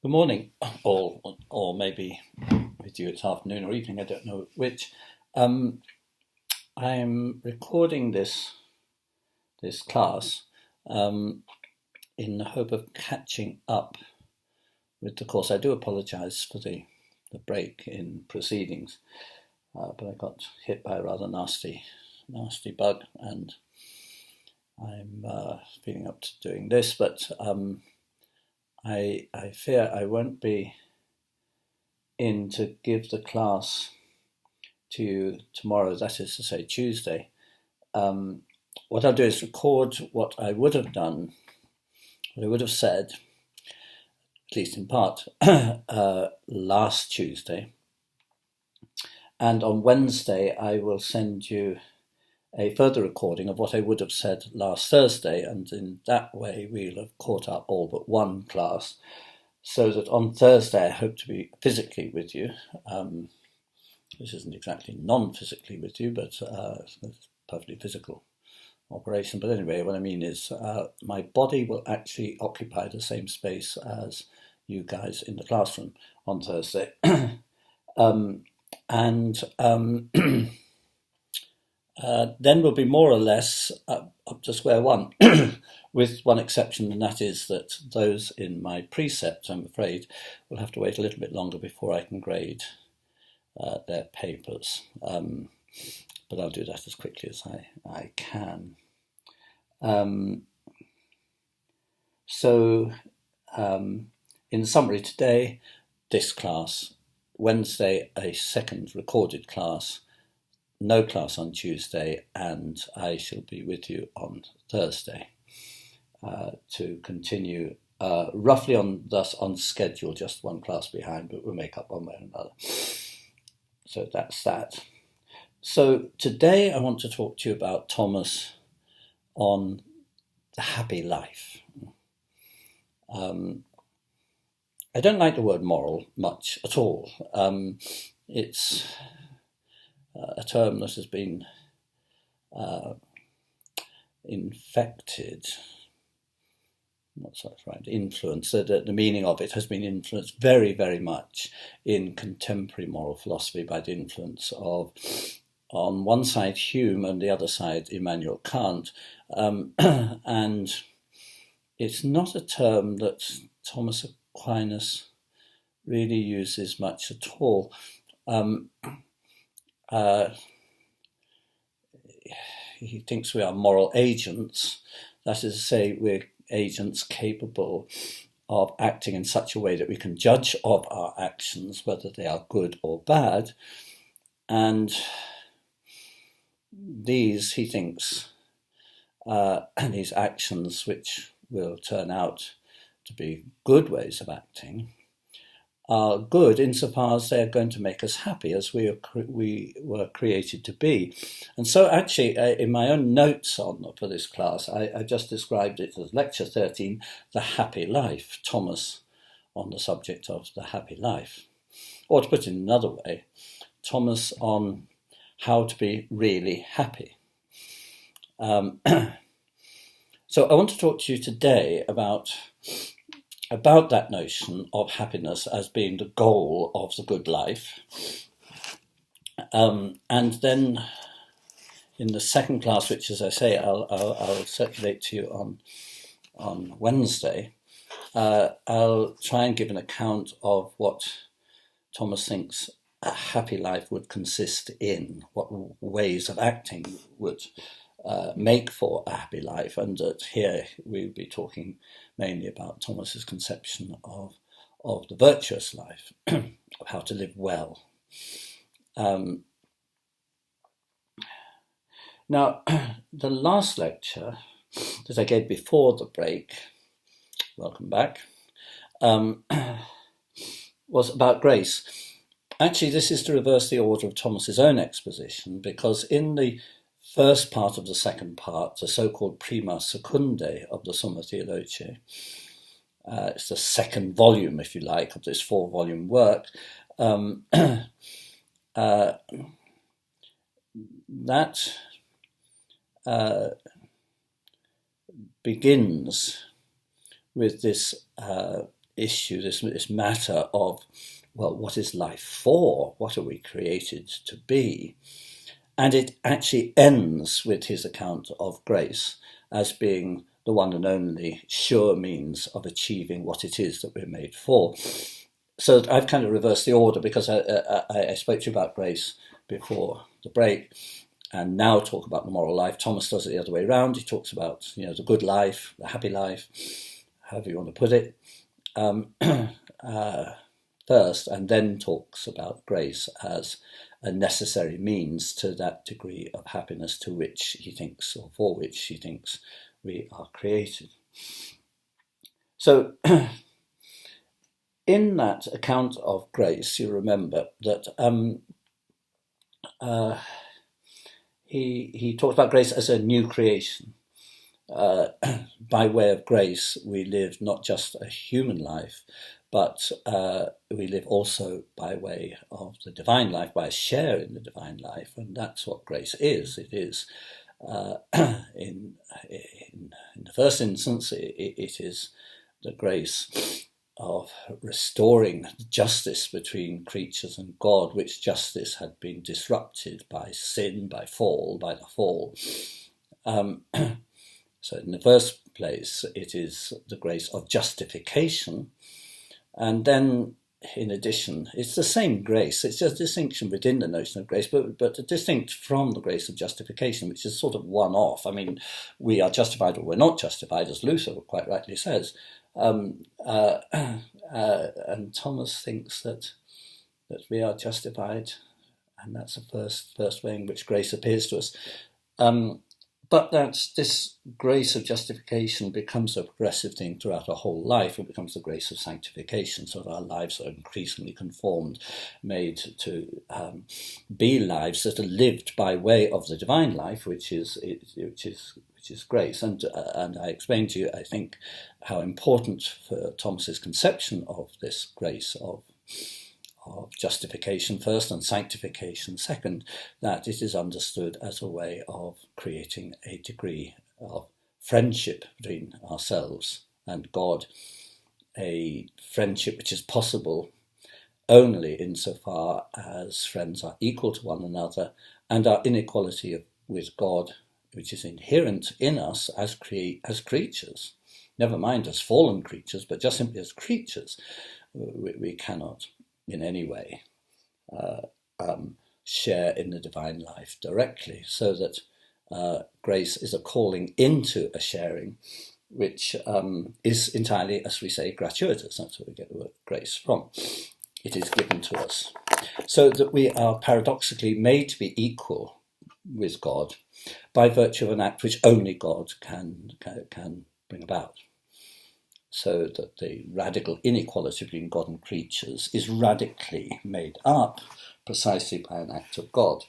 Good morning, or maybe with you it's afternoon or evening, I don't know which. Um, I'm recording this class um, in the hope of catching up with the course. I do apologise for the break in proceedings, but I got hit by a rather nasty bug, and I'm feeling up to doing this, but I fear I won't be in to give the class to you tomorrow, that is to say Tuesday. What I'll do is record what I would have done, what I would have said, at least in part, last Tuesday. And on Wednesday, I will send you a further recording of what I would have said last Thursday. And in that way, we'll have caught up all but one class. So that on Thursday, I hope to be physically with you. This isn't exactly non-physically with you, but it's perfectly physical operation. But anyway, what I mean is my body will actually occupy the same space as you guys in the classroom on Thursday. Then we'll be more or less up to square one, with one exception, and that is that those in my precept, I'm afraid, will have to wait a little bit longer before I can grade their papers. But I'll do that as quickly as I can. So, in summary, today, this class, Wednesday, a second recorded class, no class on Tuesday, and I shall be with you on Thursday to continue roughly on schedule, just one class behind, but we'll make up one way or another. So that's that. So today I want to talk to you about Thomas on the happy life. I don't like the word moral much at all. It's a term that has been infected, influenced. The meaning of it has been influenced very, very much in contemporary moral philosophy by the influence of, on one side, Hume, and the other side, Immanuel Kant. And it's not a term that Thomas Aquinas really uses much at all. He thinks we are moral agents, that is to say, we're agents capable of acting in such a way that we can judge of our actions, whether they are good or bad. And these, he thinks, and these actions, which will turn out to be good ways of acting, are good insofar as they're going to make us happy, as we were created to be. And so actually, in my own notes for this class, I just described it as Lecture 13, The Happy Life, Thomas on the subject of the happy life. Or to put it another way, Thomas on how to be really happy. So I want to talk to you today about that notion of happiness as being the goal of the good life. And then in the second class, which, as I say, I'll circulate to you on Wednesday, I'll try and give an account of what Thomas thinks a happy life would consist in, what ways of acting would make for a happy life, and that here we'll be talking mainly about Thomas's conception of the virtuous life, of how to live well. Now, the last lecture that I gave before the break, welcome back, was about grace. Actually, this is to reverse the order of Thomas's own exposition, because in the first part of the second part, the so-called prima secundae of the Summa Theologiae, it's the second volume, if you like, of this 4-volume work, that begins with this issue, this matter of, well, what is life for? What are we created to be? And it actually ends with his account of grace as being the one and only sure means of achieving what it is that we're made for. So I've kind of reversed the order, because I spoke to you about grace before the break, and now talk about the moral life. Thomas does it the other way around. He talks about, the good life, the happy life, however you want to put it, first, and then talks about grace as a necessary means to that degree of happiness to which he thinks, or for which he thinks, we are created. So in that account of grace, you remember that he talks about grace as a new creation. By way of grace, we live not just a human life, but we live also by way of the divine life, by a share in the divine life, and that's what grace is. It is, in the first instance, it is the grace of restoring justice between creatures and God, which justice had been disrupted by sin, by the fall. So in the first place, it is the grace of justification. And then, in addition, it's the same grace. It's just a distinction within the notion of grace, but distinct from the grace of justification, which is sort of one-off. I mean, we are justified or we're not justified, as Luther quite rightly says. And Thomas thinks that we are justified, and that's the first way in which grace appears to us. But that this grace of justification becomes a progressive thing throughout our whole life. It becomes the grace of sanctification, so that our lives are increasingly conformed, made to be lives that are lived by way of the divine life, which is grace. And I explained to you, I think, how important for Thomas's conception of this grace of justification first and sanctification second, that it is understood as a way of creating a degree of friendship between ourselves and God, a friendship which is possible only insofar as friends are equal to one another, and our inequality with God, which is inherent in us as creatures, never mind as fallen creatures, but just simply as creatures, we cannot in any way share in the divine life directly, so that grace is a calling into a sharing which is entirely, as we say, gratuitous. That's where we get the word grace from. It is given to us, so that we are paradoxically made to be equal with God by virtue of an act which only God can bring about. So that the radical inequality between God and creatures is radically made up precisely by an act of God.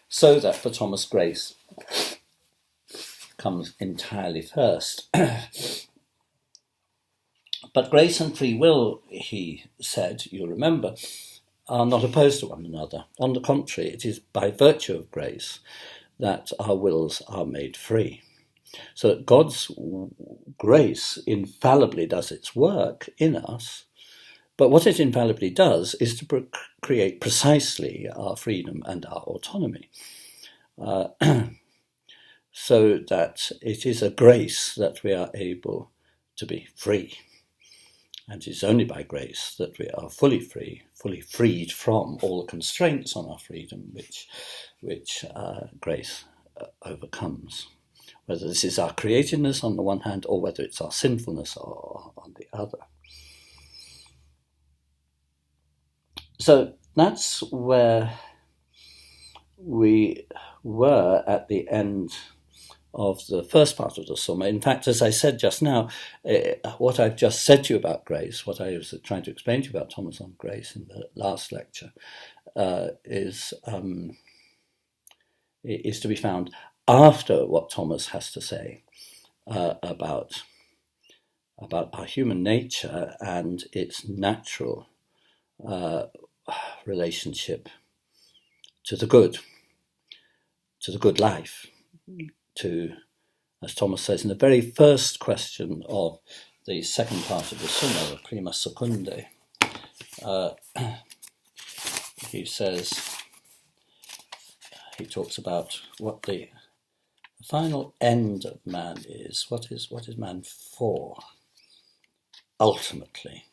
So that for Thomas, grace comes entirely first. But grace and free will, he said, you'll remember, are not opposed to one another. On the contrary, it is by virtue of grace that our wills are made free. So God's grace infallibly does its work in us, but what it infallibly does is to create precisely our freedom and our autonomy, so that it is a grace that we are able to be free. And it is only by grace that we are fully free, fully freed from all the constraints on our freedom which grace overcomes. Whether this is our createdness on the one hand, or whether it's our sinfulness on the other. So that's where we were at the end of the first part of the Summa. In fact, as I said just now, what I've just said to you about grace, what I was trying to explain to you about Thomas on grace in the last lecture, is to be found after what Thomas has to say about our human nature and its natural relationship to the good life, to, as Thomas says in the very first question of the second part of the Summa, the Prima Secundae, he talks about what the final end of man is. What is man for? Ultimately,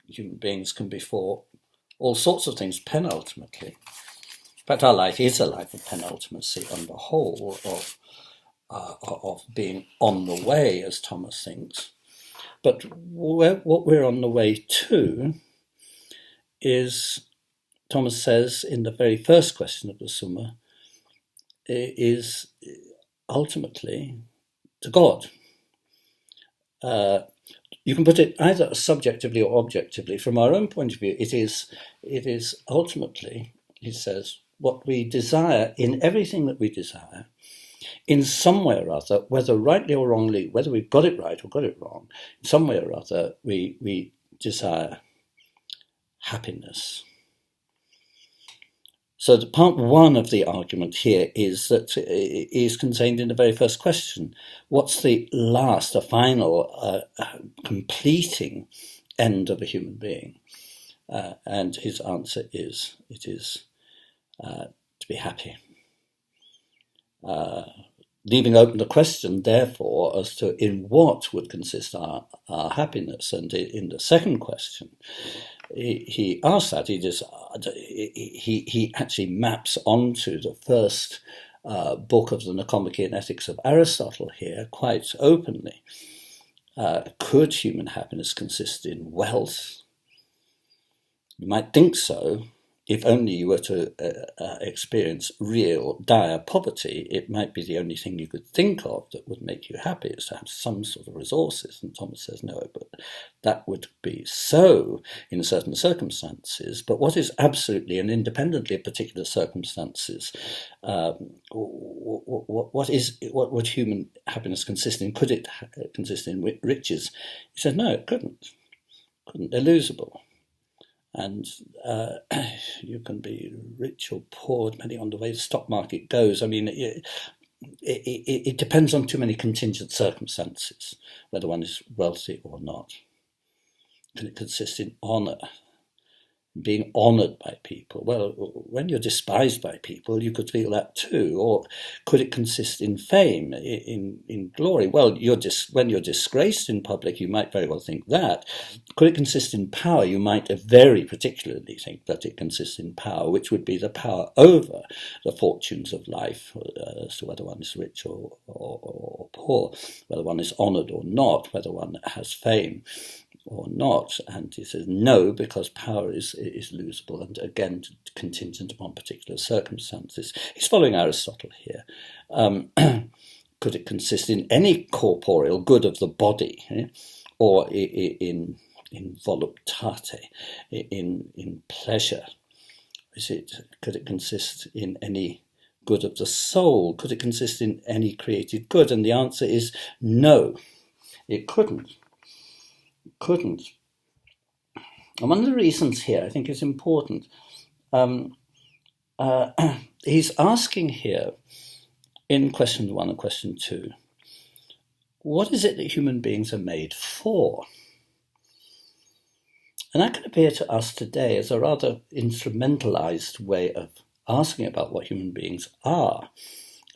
human beings can be for all sorts of things penultimately. In fact, our life is a life of penultimacy on the whole, of being on the way, as Thomas thinks. But what we're on the way to is, Thomas says in the very first question of the Summa, is ultimately to God. You can put it either subjectively or objectively. From our own point of view, it is ultimately, he says, what we desire in everything that we desire, in some way or other, whether rightly or wrongly, whether we've got it right or got it wrong, in some way or other, we desire happiness. So the part one of the argument here is that is contained in the very first question. What's the last, the final, completing end of a human being? And his answer is, it is to be happy. Leaving open the question, therefore, as to in what would consist our happiness. And in the second question, he asks that. He actually maps onto the first book of the Nicomachean Ethics of Aristotle here quite openly. Could human happiness consist in wealth? You might think so. If only you were to experience real dire poverty, it might be the only thing you could think of that would make you happy, is to have some sort of resources. And Thomas says, no, but that would be so in certain circumstances. But what is absolutely and independently of particular circumstances, what would human happiness consist in? Could it consist in riches? He said, no, it couldn't. They're losable. And you can be rich or poor depending on the way the stock market goes. I mean, it depends on too many contingent circumstances, whether one is wealthy or not. Can it consist in honour? Being honoured by people? Well, when you're despised by people, you could feel that too. Or could it consist in fame, in glory? Well, when you're disgraced in public, you might very well think that. Could it consist in power? You might very particularly think that it consists in power, which would be the power over the fortunes of life, as to whether one is rich or poor, whether one is honoured or not, whether one has fame or not. And he says no, because power is losable, and again contingent upon particular circumstances. He's following Aristotle here. Could it consist in any corporeal good of the body, or in voluptate, in pleasure? Could it consist in any good of the soul? Could it consist in any created good? And the answer is no, it couldn't. And one of the reasons here, I think, is important. He's asking here, in question 1 and question 2, what is it that human beings are made for? And that can appear to us today as a rather instrumentalized way of asking about what human beings are,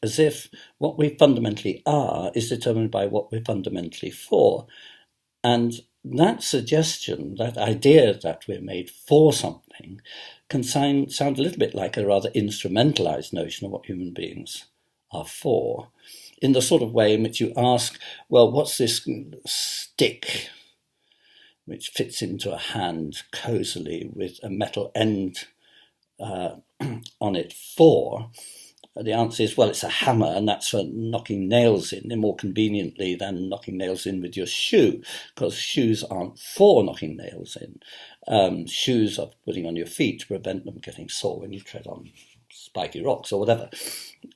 as if what we fundamentally are is determined by what we're fundamentally for. And that suggestion, that idea that we're made for something, can sound a little bit like a rather instrumentalized notion of what human beings are for, in the sort of way in which you ask, well, what's this stick which fits into a hand cosily with a metal end on it for? The answer is, well, it's a hammer, and that's for knocking nails in more conveniently than knocking nails in with your shoe, because shoes aren't for knocking nails in. Shoes are putting on your feet to prevent them getting sore when you tread on spiky rocks or whatever,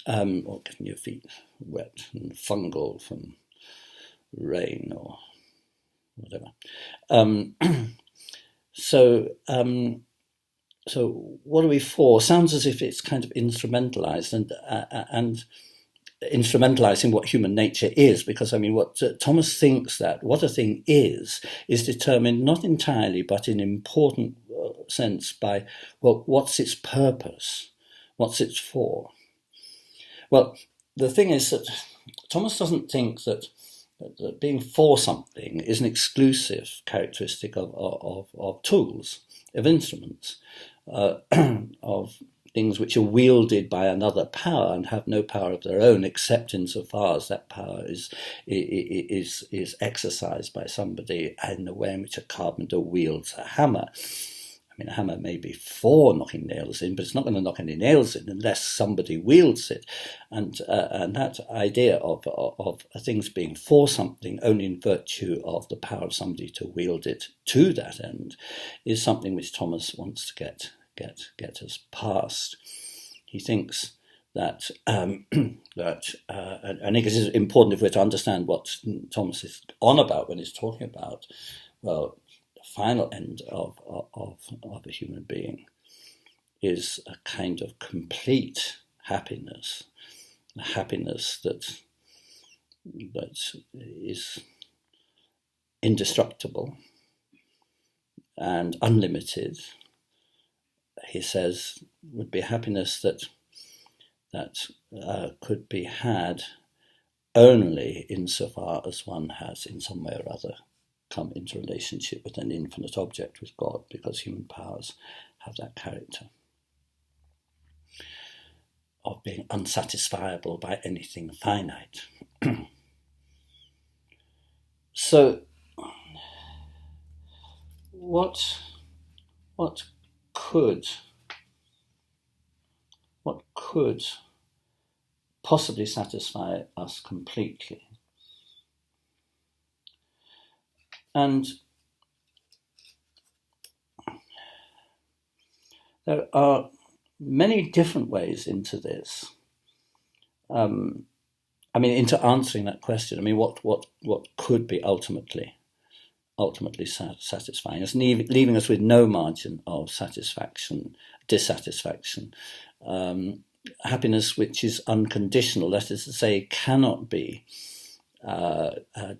or getting your feet wet and fungal from rain or whatever. So what are we for? Sounds as if it's kind of instrumentalized, and instrumentalizing what human nature is, because I mean, what Thomas thinks that what a thing is determined not entirely, but in important sense by, well, what's its purpose, what's it for. Well, the thing is that Thomas doesn't think that being for something is an exclusive characteristic of tools, of instruments, of things which are wielded by another power and have no power of their own, except insofar as that power is exercised by somebody in the way in which a carpenter wields a hammer. I mean, a hammer may be for knocking nails in, but it's not going to knock any nails in unless somebody wields it. And that idea of things being for something only in virtue of the power of somebody to wield it to that end is something which Thomas wants to get us past. He thinks that and I think it is important if we're to understand what Thomas is on about when he's talking about, well, the final end of a human being is a kind of complete happiness, a happiness that is indestructible and unlimited. He says would be happiness that could be had only insofar as one has in some way or other come into relationship with an infinite object, with God, because human powers have that character of being unsatisfiable by anything finite. So what could possibly satisfy us completely? And there are many different ways into this. Into answering that question. I mean, what could be ultimately satisfying us, leaving us with no margin of dissatisfaction, happiness which is unconditional, that is to say, cannot be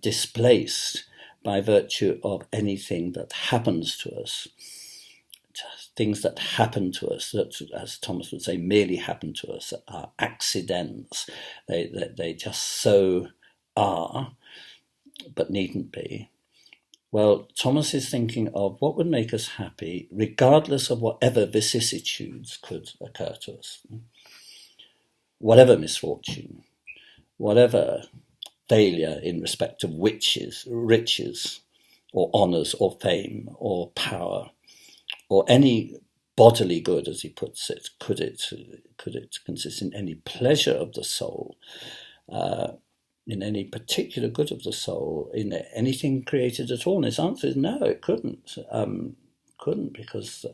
displaced by virtue of anything that happens to us. Things that happen to us, that, as Thomas would say, merely happen to us, are accidents. They just so are, but needn't be. Well, Thomas is thinking of what would make us happy, regardless of whatever vicissitudes could occur to us. Whatever misfortune, whatever failure in respect of riches, or honours, or fame, or power, or any bodily good, as he puts it, could it consist in any pleasure of the soul, in any particular good of the soul, in anything created at all? And his answer is no, it couldn't. Because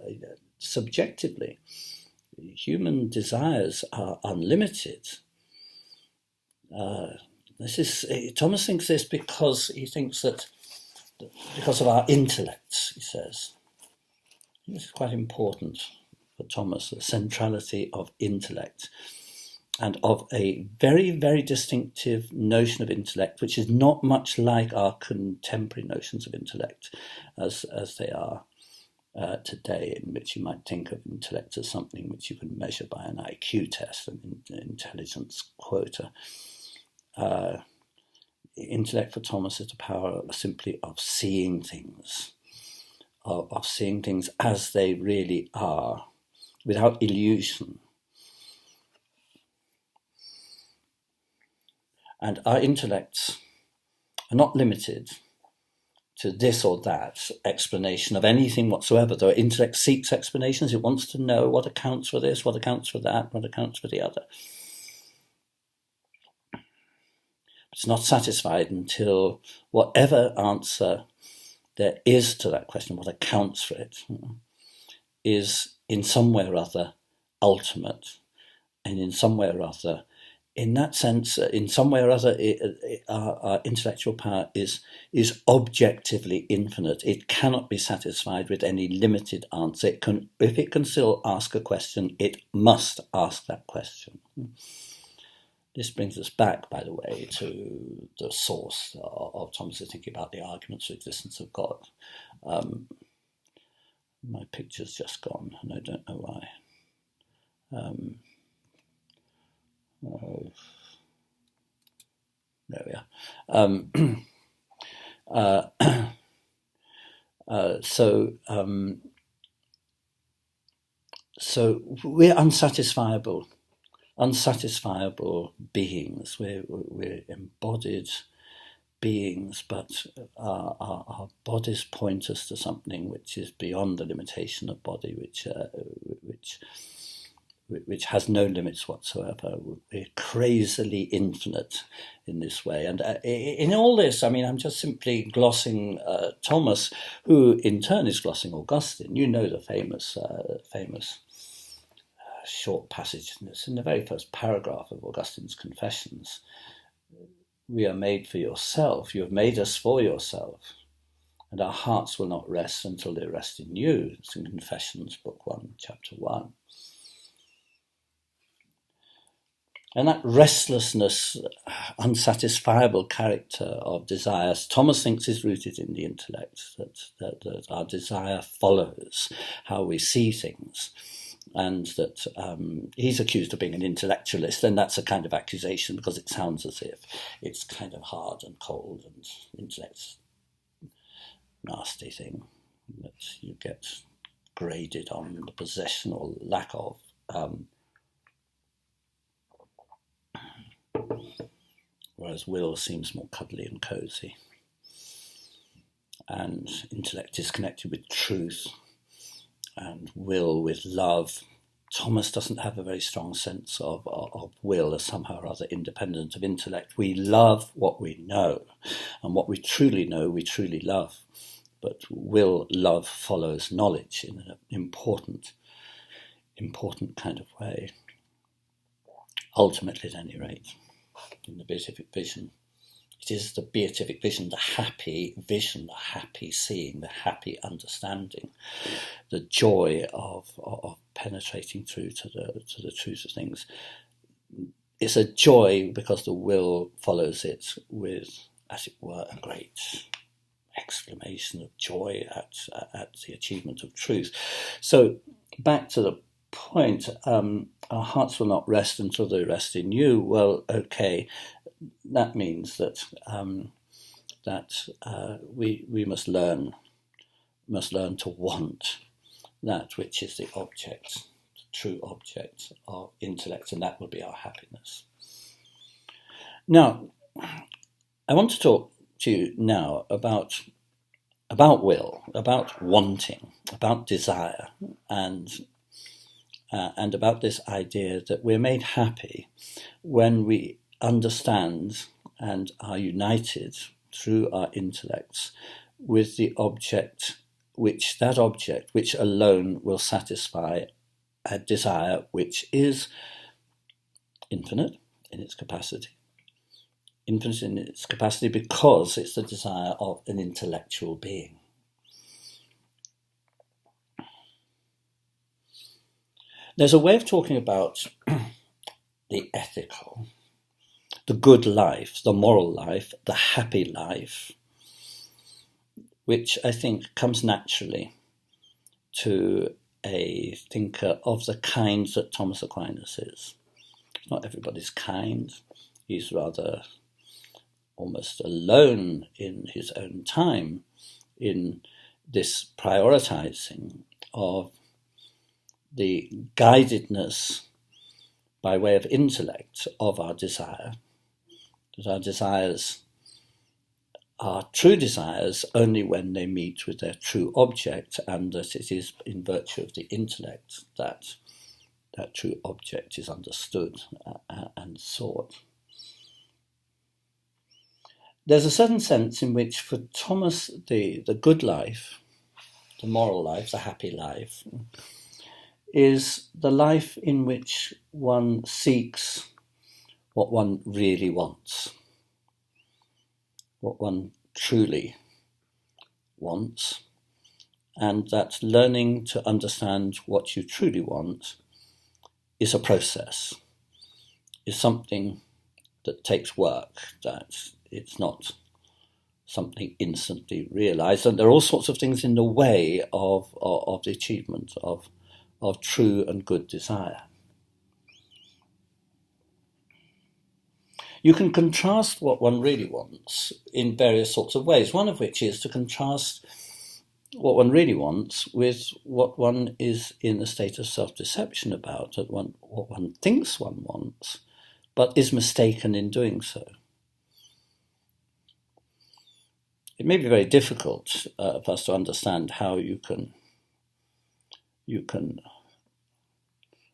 subjectively, human desires are unlimited. Thomas thinks this because he thinks that because of our intellects, he says. This is quite important for Thomas, the centrality of intellect, and of a very, very distinctive notion of intellect, which is not much like our contemporary notions of intellect as they are today, in which you might think of intellect as something which you can measure by an IQ test, an intelligence quota. Intellect for Thomas is the power simply of seeing things, of seeing things as they really are, without illusion. And our intellects are not limited to this or that explanation of anything whatsoever. Though intellect seeks explanations, it wants to know what accounts for this, what accounts for that, what accounts for the other. It's not satisfied until whatever answer there is to that question, what accounts for it, is in some way or other ultimate, and in some way or other, in that sense, in some way or other, our intellectual power is objectively infinite. It cannot be satisfied with any limited answer. If it can still ask a question, it must ask that question. This brings us back, by the way, to the source of Thomas's thinking about the arguments for existence of God. My picture's just gone, and I don't know why. There we are. So we're unsatisfiable beings. We're embodied beings, but our bodies point us to something which is beyond the limitation of body, which has no limits whatsoever. We're crazily infinite in this way. And in all this, I mean, I'm just simply glossing Thomas, who in turn is glossing Augustine. You know the famous short passage in the very first paragraph of Augustine's Confessions. We are made for yourself. You have made us for yourself. And our hearts will not rest until they rest in you. It's in Confessions, Book 1, Chapter 1. And that restlessness, unsatisfiable character of desires, Thomas thinks is rooted in the intellect, that our desire follows how we see things. And that he's accused of being an intellectualist, and that's a kind of accusation because it sounds as if it's kind of hard and cold, and intellect's a nasty thing that you get graded on the possession or lack of. Whereas will seems more cuddly and cozy. And intellect is connected with truth, and will with love. Thomas doesn't have a very strong sense of will as somehow or other independent of intellect. We love what we know, and what we truly know, we truly love. But love follows knowledge in an important kind of way. Ultimately, at any rate, in the beatific vision, it is the beatific vision, the happy vision, the happy seeing, the happy understanding, the joy of penetrating through to the truth of things. It's a joy because the will follows it with, as it were, a great exclamation of joy at the achievement of truth. So back to the point, our hearts will not rest until they rest in you. Well, okay, that means that we must learn to want that which is the object, the true object of intellect, and that will be our happiness. Now, I want to talk to you now about will, about wanting, about desire, and about this idea that we're made happy when we understand and are united through our intellects with the object which alone will satisfy a desire which is infinite in its capacity. Infinite in its capacity because it's the desire of an intellectual being. There's a way of talking about the ethical, the good life, the moral life, the happy life, which I think comes naturally to a thinker of the kind that Thomas Aquinas is. Not everybody's kind. He's rather almost alone in his own time in this prioritizing of the guidedness by way of intellect of our desire, that our desires are true desires only when they meet with their true object, and that it is in virtue of the intellect that that true object is understood and sought. There's a certain sense in which for Thomas the good life, the moral life, the happy life, is the life in which one seeks what one really wants, what one truly wants, and that learning to understand what you truly want is a process, is something that takes work, that it's not something instantly realized. And there are all sorts of things in the way of the achievement of true and good desire. You can contrast what one really wants in various sorts of ways, one of which is to contrast what one really wants with what one is in a state of self-deception about, what one thinks one wants, but is mistaken in doing so. It may be very difficult for us to understand how you can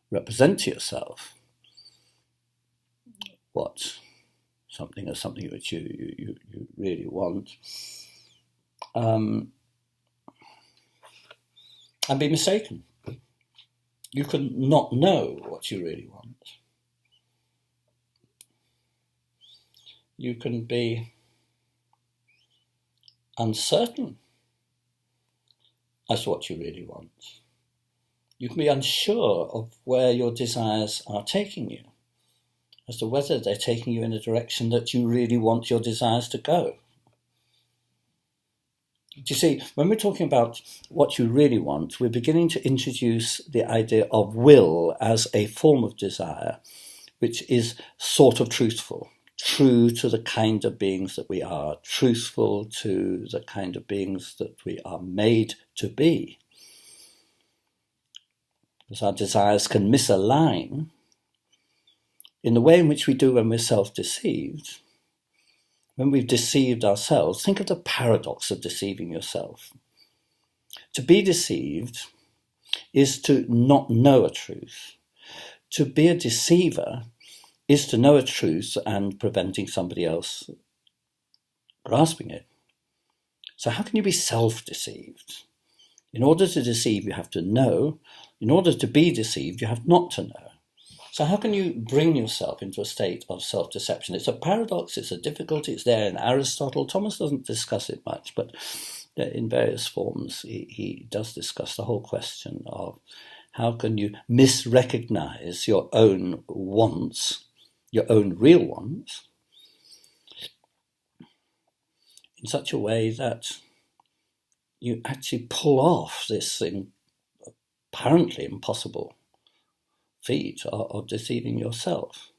represent to yourself what something which you really want, and be mistaken. You can not know what you really want. You can be uncertain as to what you really want. You can be unsure of where your desires are taking you, as to whether they're taking you in a direction that you really want your desires to go. Do you see, when we're talking about what you really want, we're beginning to introduce the idea of will as a form of desire, which is sort of truthful, true to the kind of beings that we are, truthful to the kind of beings that we are made to be. Because our desires can misalign in the way in which we do when we're self-deceived. When we've deceived ourselves, think of the paradox of deceiving yourself. To be deceived is to not know a truth. To be a deceiver is to know a truth and preventing somebody else grasping it. So how can you be self-deceived? In order to deceive, you have to know. In order to be deceived, you have not to know. So how can you bring yourself into a state of self-deception? It's a paradox, it's a difficulty, it's there in Aristotle. Thomas doesn't discuss it much, but in various forms he does discuss the whole question of how can you misrecognize your own wants, your own real wants, in such a way that you actually pull off this apparently impossible feat of deceiving yourself,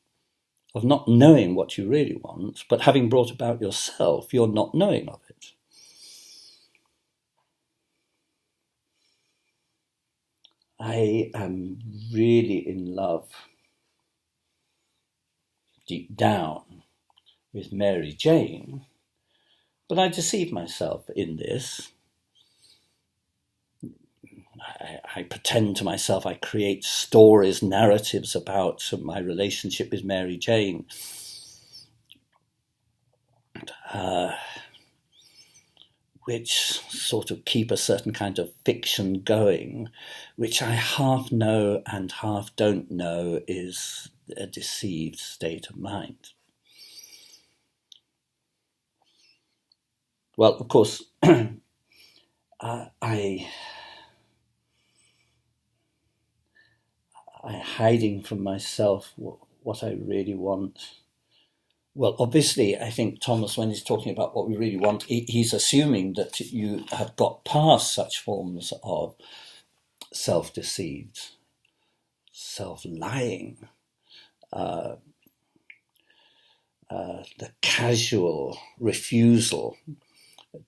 of not knowing what you really want, but having brought about yourself your not knowing of it. I am really in love, deep down, with Mary Jane, but I deceive myself in this. I pretend to myself, I create stories, narratives about my relationship with Mary Jane, which sort of keep a certain kind of fiction going, which I half know and half don't know is a deceived state of mind. Well, of course, I hiding from myself what I really want. Well, obviously, I think Thomas, when he's talking about what we really want, he's assuming that you have got past such forms of self-deceived, self-lying, the casual refusal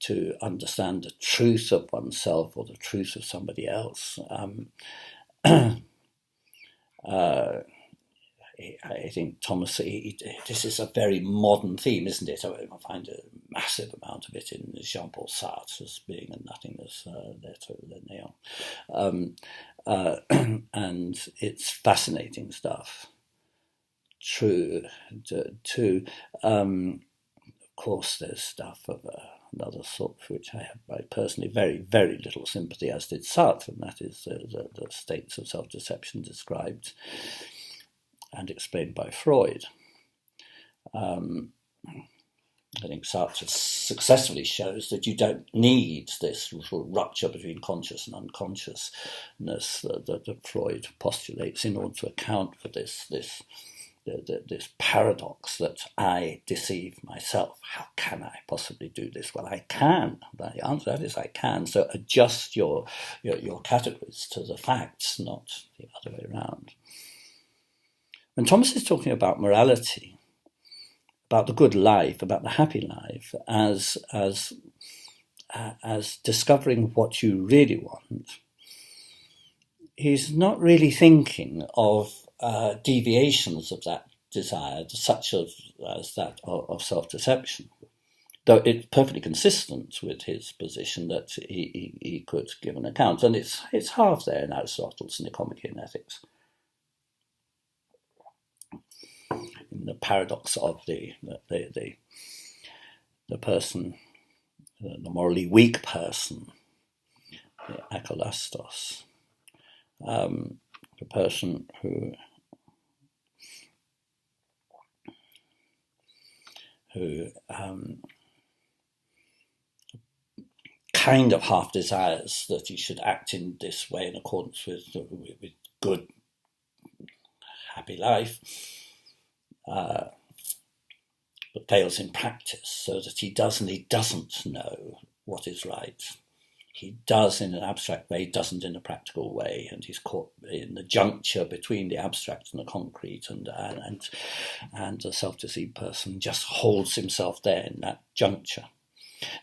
to understand the truth of oneself or the truth of somebody else. I think Thomas, this is a very modern theme, isn't it? I find a massive amount of it in Jean-Paul Sartre's Being and Nothingness, Lettre de Néant. And it's fascinating stuff. True, too. Of course, there's stuff of another sort for which I have personally very, very little sympathy, as did Sartre, and that is the states of self-deception described and explained by Freud. I think Sartre successfully shows that you don't need this rupture between conscious and unconsciousness that Freud postulates in order to account for this this paradox that I deceive myself. How can I possibly do this? Well, I can. The answer to that is I can. So adjust your categories to the facts, not the other way around. When Thomas is talking about morality, about the good life, about the happy life, as discovering what you really want, he's not really thinking of deviations of that desire, such as that of self-deception, though it's perfectly consistent with his position that he could give an account. And it's half there in Aristotle's Nicomachean in Ethics. In the paradox of the person, the morally weak person, the akalastos, the person who kind of half desires that he should act in this way in accordance with good, happy life, but fails in practice, so that he doesn't know what is right. He does in an abstract way, doesn't in a practical way, and he's caught in the juncture between the abstract and the concrete, and the self-deceived person just holds himself there in that juncture.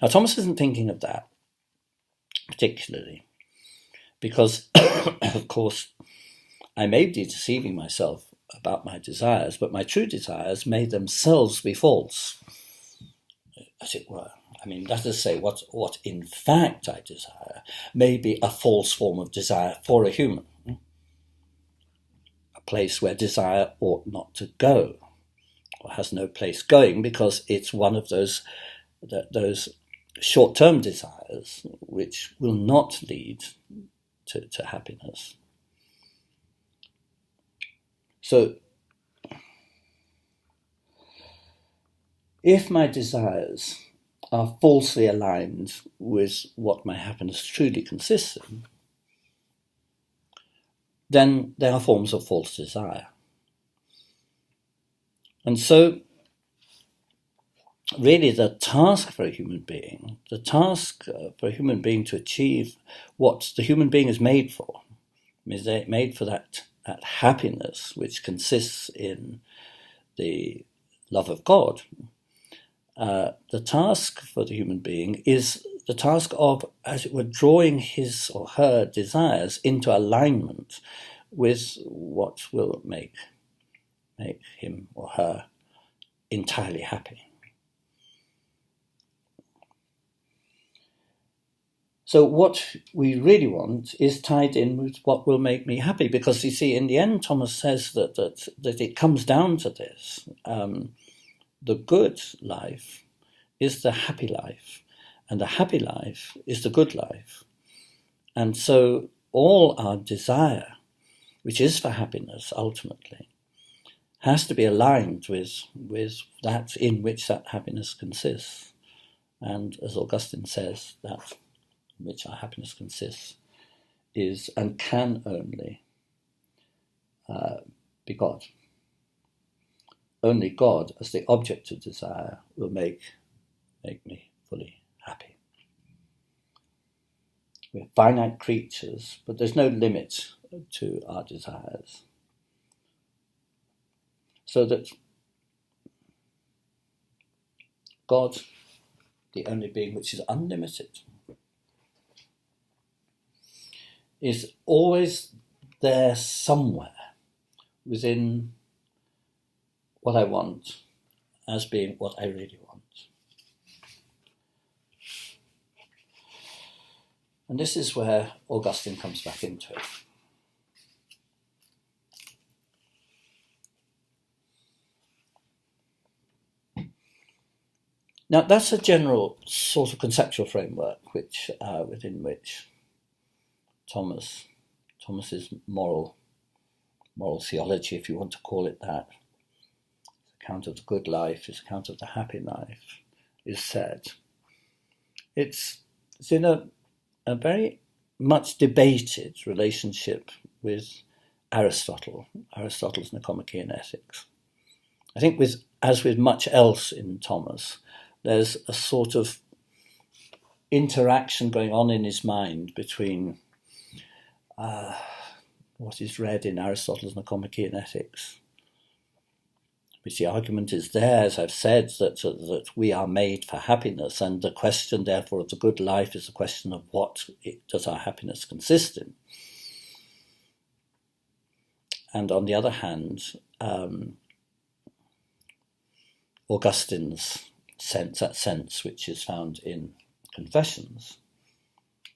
Now, Thomas isn't thinking of that particularly, because, of course, I may be deceiving myself about my desires, but my true desires may themselves be false, as it were. I mean, that is to say, what in fact I desire may be a false form of desire for a human, a place where desire ought not to go, or has no place going, because it's one of those short-term desires which will not lead to happiness. So, if my desires are falsely aligned with what my happiness truly consists in, then they are forms of false desire. And so, really the task for a human being, to achieve what the human being is made for, is made for that happiness which consists in the love of God. The task for the human being is the task of, as it were, drawing his or her desires into alignment with what will make him or her entirely happy. So what we really want is tied in with what will make me happy, because you see, in the end, Thomas says that it comes down to this. The good life is the happy life, and the happy life is the good life. And so all our desire, which is for happiness ultimately, has to be aligned with that in which that happiness consists. And as Augustine says, that in which our happiness consists is and can only be God. Only God, as the object of desire, will make me fully happy. We're finite creatures, but there's no limit to our desires. So that God, the only being which is unlimited, is always there somewhere within what I want as being what I really want. And this is where Augustine comes back into it. Now, that's a general sort of conceptual framework within which Thomas's moral theology, if you want to call it that, his account of the good life, his account of the happy life, is said. It's in a very much debated relationship with Aristotle's Nicomachean Ethics. I think as with much else in Thomas, there's a sort of interaction going on in his mind between what is read in Aristotle's Nicomachean Ethics, which the argument is there, as I've said, that we are made for happiness, and the question, therefore, of the good life is the question of what does our happiness consist in. And on the other hand, Augustine's sense, which is found in Confessions,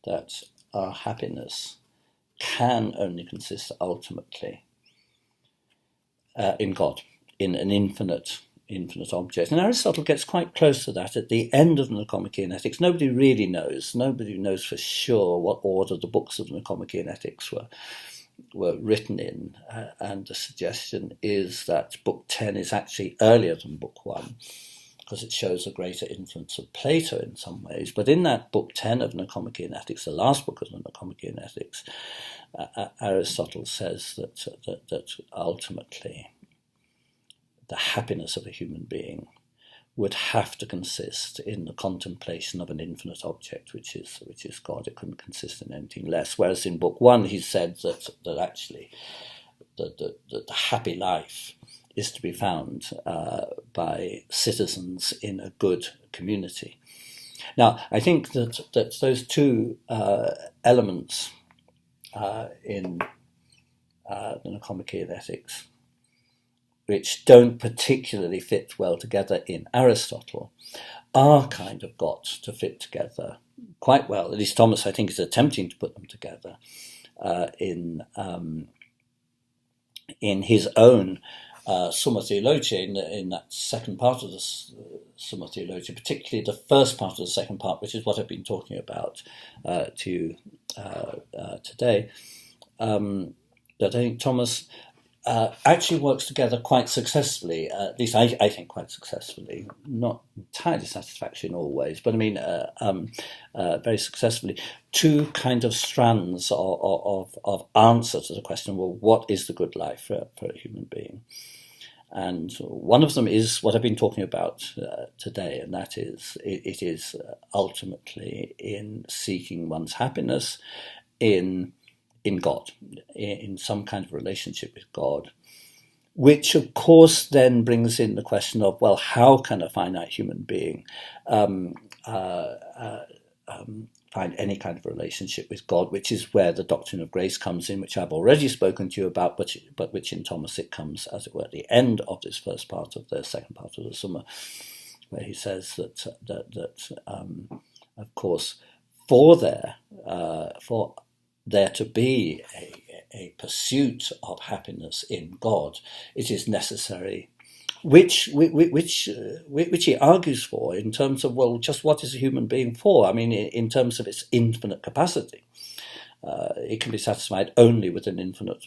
that our happiness can only consist ultimately in God, in an infinite object. And Aristotle gets quite close to that at the end of the Nicomachean Ethics. Nobody really knows. Nobody knows for sure what order the books of the Nicomachean Ethics were written in. And the suggestion is that Book 10 is actually earlier than Book 1, because it shows a greater influence of Plato in some ways. But in that Book 10 of Nicomachean Ethics, the last book of the Nicomachean Ethics, Aristotle says that ultimately the happiness of a human being would have to consist in the contemplation of an infinite object, which is God. It couldn't consist in anything less. Whereas in Book 1, he said that actually the happy life is to be found by citizens in a good community. Now, I think that those two elements in the Nicomachean Ethics, which don't particularly fit well together in Aristotle, are kind of got to fit together quite well. At least Thomas, I think, is attempting to put them together in his own Summa Theologiae, in that second part of the Summa Theologiae, particularly the first part of the second part, which is what I've been talking about to you today. That I think Thomas actually works together quite successfully, at least I think quite successfully, not entirely satisfactory in all ways, but I mean very successfully, two kind of strands of answer to the question, well, what is the good life for a human being? And one of them is what I've been talking about today, and that is, it is ultimately in seeking one's happiness in God, in some kind of relationship with God, which of course then brings in the question of, well, how can a finite human being find any kind of relationship with God, which is where the doctrine of grace comes in, which I've already spoken to you about, but which in Thomas it comes, as it were, at the end of this first part of the second part of the Summa, where he says that of course, for there to be a pursuit of happiness in God, it is necessary, which he argues for in terms of, well, just what is a human being for? I mean, in terms of its infinite capacity. It can be satisfied only by an infinite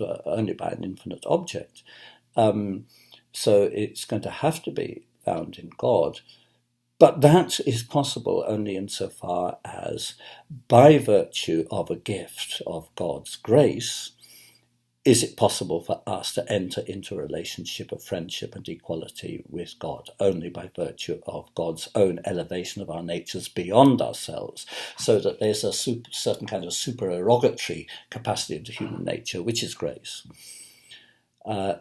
object. So it's going to have to be found in God. But that is possible only insofar as, by virtue of a gift of God's grace, is it possible for us to enter into a relationship of friendship and equality with God, only by virtue of God's own elevation of our natures beyond ourselves, so that there's a certain kind of supererogatory capacity of the human nature, which is grace.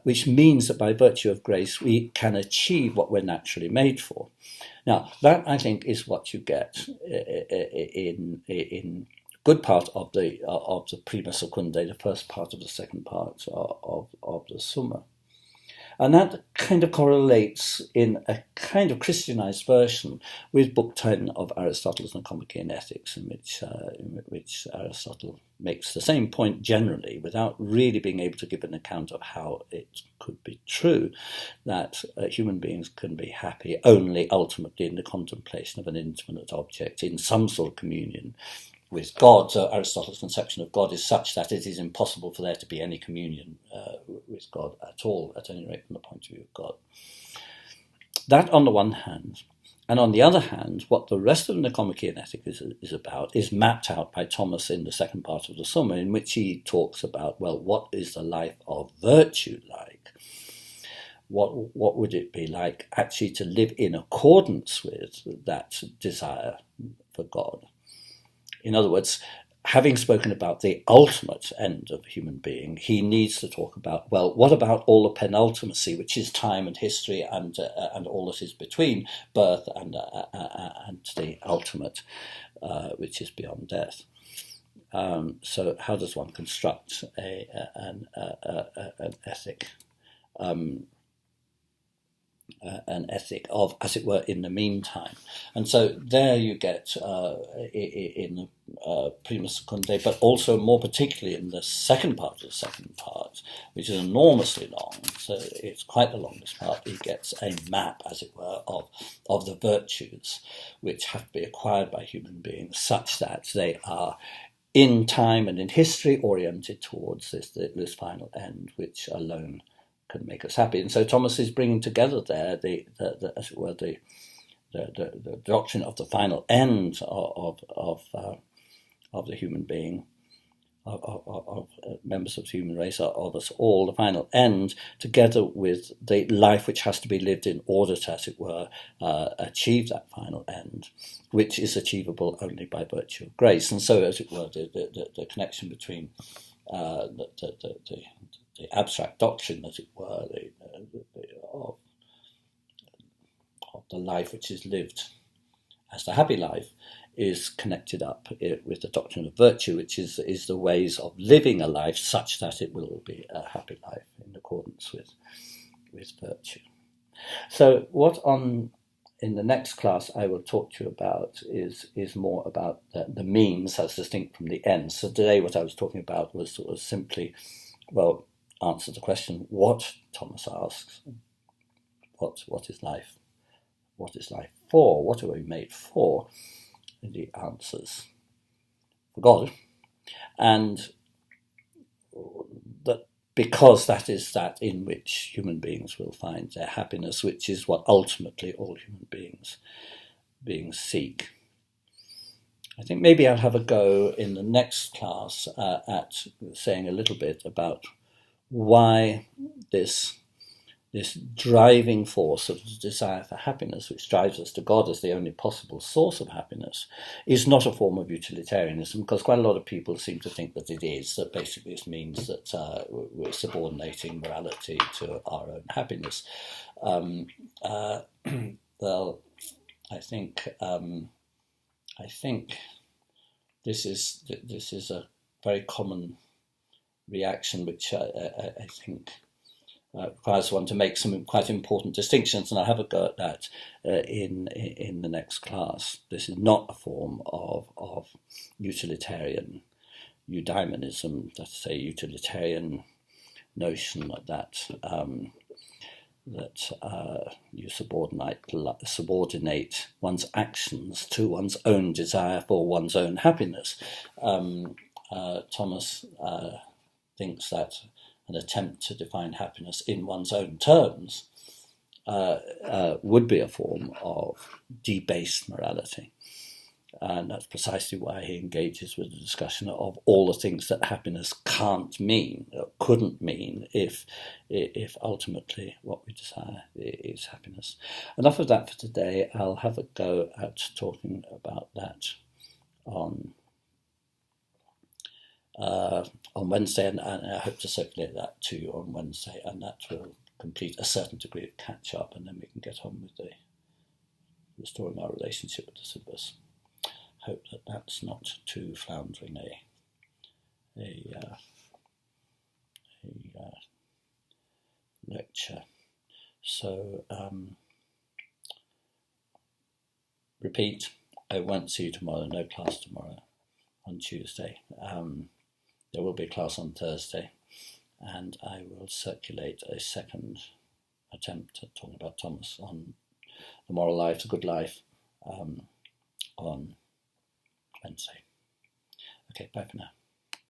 Which means that by virtue of grace we can achieve what we're naturally made for. Now, that, I think, is what you get in good part of the Prima Secundae, the first part of the second part of the Summa. And that kind of correlates in a kind of Christianized version with Book 10 of Aristotle's Nicomachean Ethics, in which Aristotle makes the same point generally, without really being able to give an account of how it could be true, that human beings can be happy only ultimately in the contemplation of an infinite object, in some sort of communion with God. So Aristotle's conception of God is such that it is impossible for there to be any communion with God at all, at any rate from the point of view of God. That on the one hand. And on the other hand, what the rest of the Nicomachean Ethic is about is mapped out by Thomas in the second part of the Summa, in which he talks about, well, what is the life of virtue like? what would it be like actually to live in accordance with that desire for God? In other words, having spoken about the ultimate end of a human being, he needs to talk about, well, what about all the penultimacy, which is time and history and all that is between birth and the ultimate, which is beyond death. So how does one construct an ethic? An ethic of, as it were, in the meantime. And so there you get in the Prima Secundae, but also more particularly in the second part of the second part, which is enormously long, so it's quite the longest part, he gets a map, as it were, of the virtues which have to be acquired by human beings such that they are in time and in history oriented towards this final end, which alone can make us happy. And so Thomas is bringing together there as it were, the doctrine of the final end of the human being, of members of the human race, of us all, the final end, together with the life which has to be lived in order to, as it were, achieve that final end, which is achievable only by virtue of grace. And so, as it were, the connection between the abstract doctrine, as it were, of the life which is lived as the happy life, is connected up with the doctrine of virtue, which is the ways of living a life such that it will be a happy life in accordance with virtue. So what in the next class I will talk to you about is more about the means as distinct from the ends. So today what I was talking about was sort of simply, well, answer the question, what Thomas asks, what is life? What is life for? What are we made for? And he answers, for God. And that because that is that in which human beings will find their happiness, which is what ultimately all human beings seek. I think maybe I'll have a go in the next class at saying a little bit about why this driving force of the desire for happiness, which drives us to God as the only possible source of happiness, is not a form of utilitarianism, because quite a lot of people seem to think that it is, that basically this means that we're subordinating morality to our own happiness. Well, I think this is a very common reaction, which I think requires one to make some quite important distinctions, and I'll have a go at that in the next class. This is not a form of utilitarian eudaimonism, that's a utilitarian notion that you subordinate one's actions to one's own desire for one's own happiness. Thomas thinks that an attempt to define happiness in one's own terms would be a form of debased morality. And that's precisely why he engages with the discussion of all the things that happiness can't mean, or couldn't mean, if ultimately what we desire is happiness. Enough of that for today. I'll have a go at talking about that on Wednesday, and I hope to circulate that to you on Wednesday, and that will complete a certain degree of catch-up, and then we can get on with the restoring our relationship with the syllabus. Hope that that's not too floundering a lecture. So, repeat, I won't see you tomorrow, no class tomorrow, on Tuesday. There will be a class on Thursday, and I will circulate a second attempt at talking about Thomas on the moral life, the good life, on Wednesday. Okay, bye for now.